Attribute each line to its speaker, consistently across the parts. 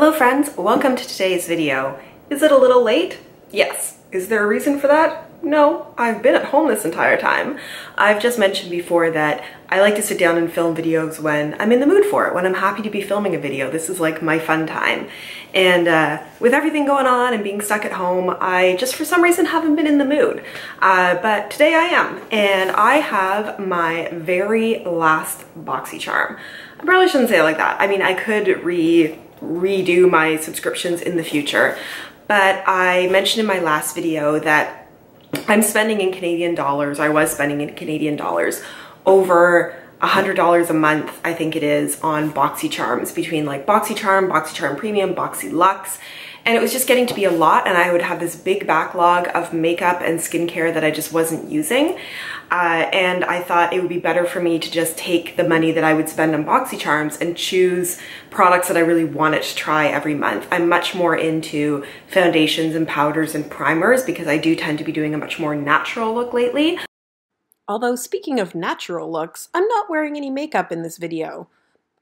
Speaker 1: Hello friends, welcome to today's video. Is it a little late? Yes. Is there a reason for that? No, I've been at home this entire time. I've just mentioned before that I like to sit down and film videos when I'm in the mood for it, when I'm happy to be filming a video. This is like my fun time. And with everything going on and being stuck at home, I just for some reason haven't been in the mood. But today I am, and I have my very last Boxycharm. I probably shouldn't say it like that. I mean, I could redo my subscriptions in the future, but I mentioned in my last video that I'm spending in Canadian dollars, I was spending in Canadian dollars, over $100 a month, I think it is, on Boxycharms, between like Boxycharm, Boxycharm Premium, Boxy Luxe, and it was just getting to be a lot, and I would have this big backlog of makeup and skincare that I just wasn't using. And I thought it would be better for me to just take the money that I would spend on Boxycharms and choose products that I really wanted to try every month. I'm much more into foundations and powders and primers because I do tend to be doing a much more natural look lately. Although speaking of natural looks, I'm not wearing any makeup in this video.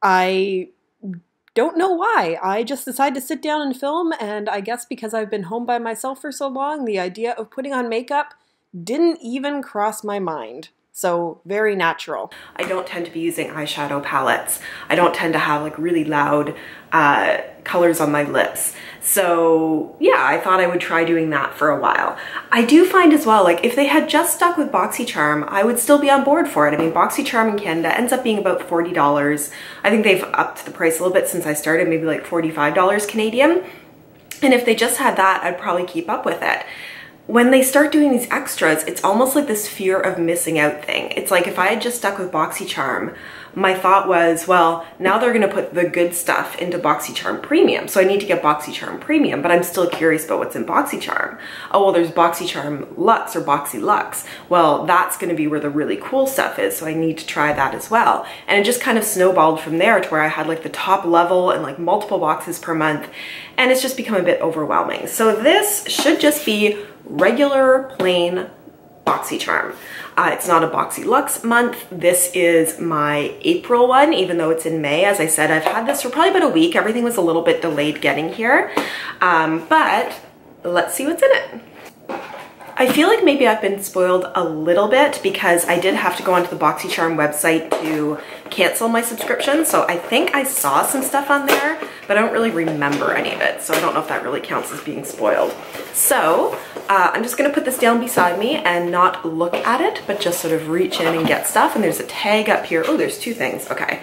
Speaker 1: I don't know why. I just decided to sit down and film, and I guess because I've been home by myself for so long, the idea of putting on makeup didn't even cross my mind. So very natural. I don't tend to be using eyeshadow palettes. I don't tend to have like really loud colors on my lips. So yeah, I thought I would try doing that for a while. I do find as well, like if they had just stuck with Boxycharm, I would still be on board for it. I mean, Boxycharm in Canada ends up being about $40. I think they've upped the price a little bit since I started, maybe like $45 Canadian. And if they just had that, I'd probably keep up with it. When they start doing these extras, it's almost like this fear of missing out thing. It's like if I had just stuck with Boxycharm, my thought was, well, now they're gonna put the good stuff into Boxycharm Premium, so I need to get Boxycharm Premium, but I'm still curious about what's in Boxycharm. Oh, well, there's Boxycharm Luxe or Boxy Luxe. Well, that's gonna be where the really cool stuff is, so I need to try that as well. And it just kind of snowballed from there to where I had like the top level and like multiple boxes per month, and it's just become a bit overwhelming. So this should just be regular plain Boxycharm. It's not a Boxy Luxe month. This is my April one, even though it's in May. As I said, I've had this for probably about a week. Everything was a little bit delayed getting here, but let's see what's in it. I feel like maybe I've been spoiled a little bit because I did have to go onto the Boxycharm website to cancel my subscription. So I think I saw some stuff on there, but I don't really remember any of it. So I don't know if that really counts as being spoiled. So I'm just gonna put this down beside me and not look at it, but just sort of reach in and get stuff. And there's a tag up here. Oh, there's two things, okay.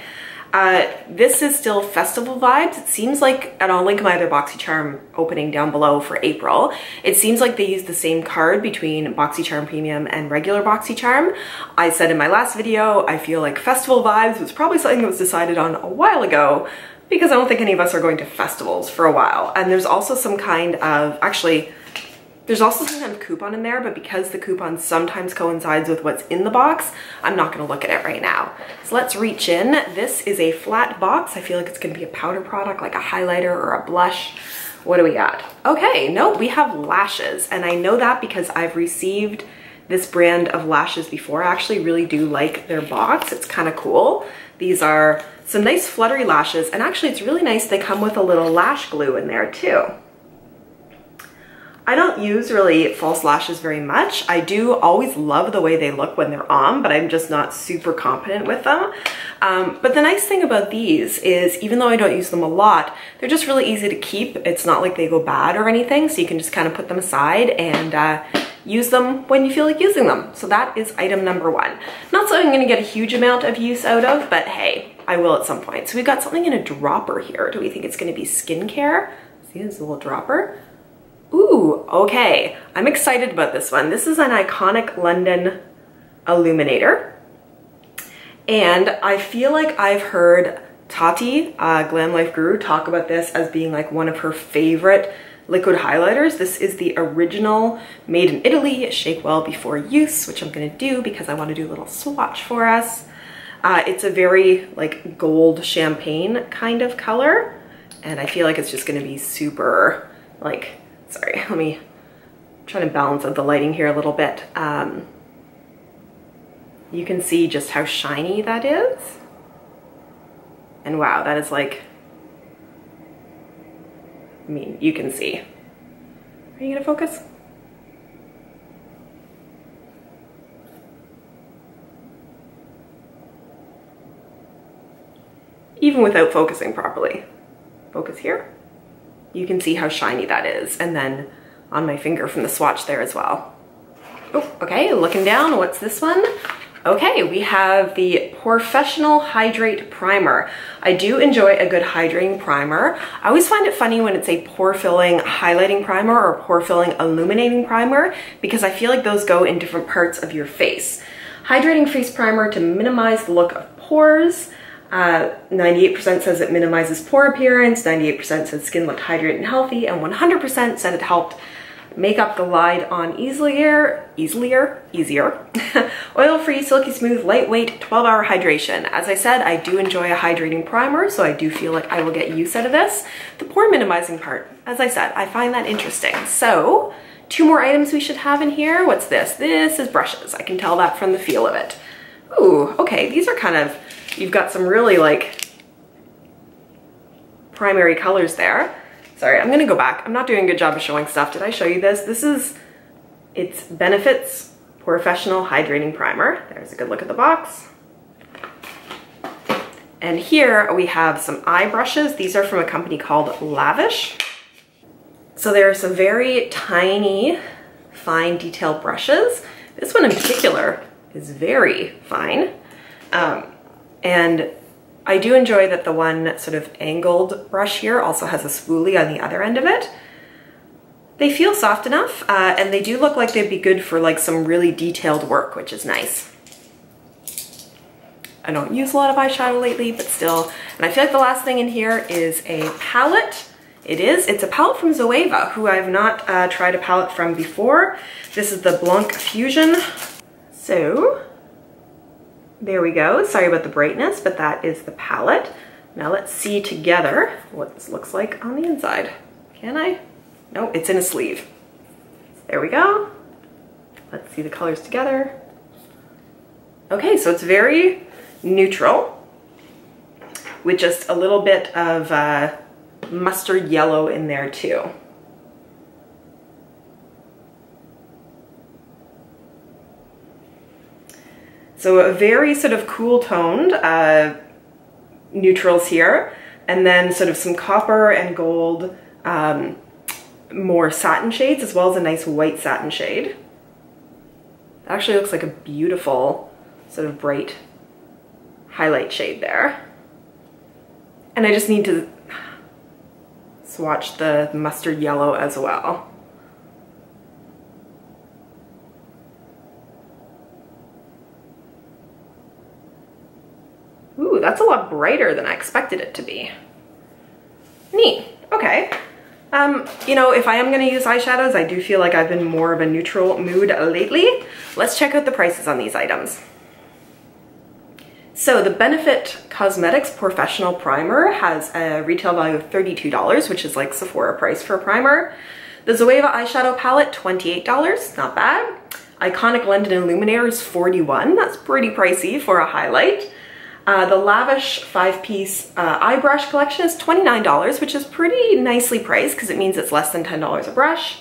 Speaker 1: This is still festival vibes. It seems like, and I'll link my other Boxycharm opening down below for April. It seems like they use the same card between Boxycharm Premium and regular Boxycharm. I said in my last video, I feel like festival vibes was probably something that was decided on a while ago because I don't think any of us are going to festivals for a while. And there's also some kind of, actually, there's also some kind of coupon in there, but because the coupon sometimes coincides with what's in the box, I'm not gonna look at it right now. So let's reach in. This is a flat box. I feel like it's gonna be a powder product, like a highlighter or a blush. What do we got? Okay, no, we have lashes. And I know that because I've received this brand of lashes before. I actually really do like their box. It's kind of cool. These are some nice fluttery lashes. And actually it's really nice. They come with a little lash glue in there too. I don't use really false lashes very much. I do always love the way they look when they're on, but I'm just not super confident with them. But the nice thing about these is even though I don't use them a lot, they're just really easy to keep. It's not like they go bad or anything, so you can just kind of put them aside and use them when you feel like using them. So that is item number one. Not something I'm gonna get a huge amount of use out of, but hey, I will at some point. So we've got something in a dropper here. Do we think it's gonna be skincare? See, there's a little dropper. Ooh, okay. I'm excited about this one. This is an iconic London illuminator. And I feel like I've heard Tati, Glam Life Guru, talk about this as being like one of her favorite liquid highlighters. This is the original, made in Italy, shake well before use, which I'm gonna do because I wanna do a little swatch for us. It's a very like gold champagne kind of color. And I feel like it's just gonna be super like, sorry, let me try to balance out the lighting here a little bit. You can see just how shiny that is. And wow, that is like I mean, you can see. Are you gonna focus? Even without focusing properly. Focus here. You can see how shiny that is. And then on my finger from the swatch there as well. Oh, okay, looking down, what's this one? Okay, we have the Professional Hydrate Primer. I do enjoy a good hydrating primer. I always find it funny when it's a pore-filling highlighting primer or pore-filling illuminating primer because I feel like those go in different parts of your face. Hydrating face primer to minimize the look of pores. 98% says it minimizes pore appearance, 98% said skin looked hydrated and healthy, and 100% said it helped make up the glide on easier. Oil-free, silky smooth, lightweight, 12-hour hydration. As I said, I do enjoy a hydrating primer, so I do feel like I will get use out of this. The pore minimizing part, as I said, I find that interesting. So, 2 more items we should have in here. What's this? This is brushes. I can tell that from the feel of it. Ooh, okay, these are kind of, you've got some really like primary colors there. Sorry, I'm gonna go back. I'm not doing a good job of showing stuff. Did I show you this? This is, it's Benefits Professional Hydrating Primer. There's a good look at the box. And here we have some eye brushes. These are from a company called Lavish. So there are some very tiny, fine detailed brushes. This one in particular is very fine. And I do enjoy that the one sort of angled brush here also has a spoolie on the other end of it. They feel soft enough, and they do look like they'd be good for like some really detailed work, which is nice. I don't use a lot of eyeshadow lately, but still. And I feel like the last thing in here is a palette. It's a palette from Zoeva, who I've not tried a palette from before. This is the Blanc Fusion. So, there we go. Sorry about the brightness, but that is the palette. Now let's see together what this looks like on the inside. Can I? No, it's in a sleeve. There we go. Let's see the colors together. Okay, so it's very neutral with just a little bit of mustard yellow in there too. So a very sort of cool toned neutrals here, and then sort of some copper and gold, more satin shades, as well as a nice white satin shade. It actually looks like a beautiful sort of bright highlight shade there. And I just need to swatch the mustard yellow as well. Ooh, that's a lot brighter than I expected it to be. Neat, okay. You know, if I am gonna use eyeshadows, I do feel like I've been more of a neutral mood lately. Let's check out the prices on these items. So the Benefit Cosmetics Professional Primer has a retail value of $32, which is like Sephora price for a primer. The Zoeva eyeshadow palette, $28, not bad. Iconic London Illuminator is $41, that's pretty pricey for a highlight. The Lavish 5-piece eye brush collection is $29, which is pretty nicely priced because it means it's less than $10 a brush.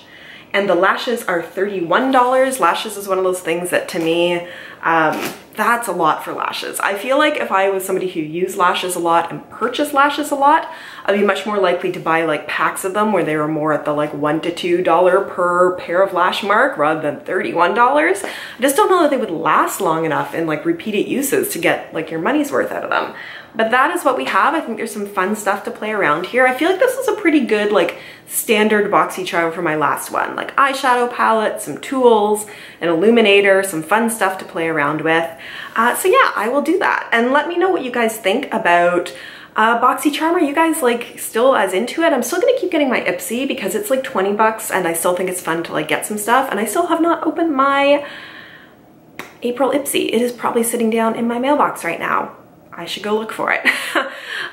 Speaker 1: And the lashes are $31. Lashes is one of those things that to me, that's a lot for lashes. I feel like if I was somebody who used lashes a lot and purchased lashes a lot, I'd be much more likely to buy like packs of them where they were more at the like $1 to $2 per pair of lash mark rather than $31. I just don't know that they would last long enough in like repeated uses to get like your money's worth out of them. But that is what we have. I think there's some fun stuff to play around here. I feel like this is a pretty good like standard Boxycharm for my last one. Like eyeshadow palette, some tools, an illuminator, some fun stuff to play around with. So yeah, I will do that. And let me know what you guys think about Boxycharm. Are you guys like still as into it? I'm still gonna keep getting my Ipsy because it's like 20 bucks and I still think it's fun to like get some stuff. And I still have not opened my April Ipsy. It is probably sitting down in my mailbox right now. I should go look for it.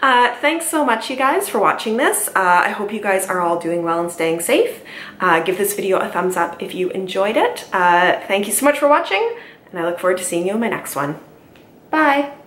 Speaker 1: Thanks so much, you guys, for watching this. I hope you guys are all doing well and staying safe. Give this video a thumbs up if you enjoyed it. Thank you so much for watching, and I look forward to seeing you in my next one. Bye.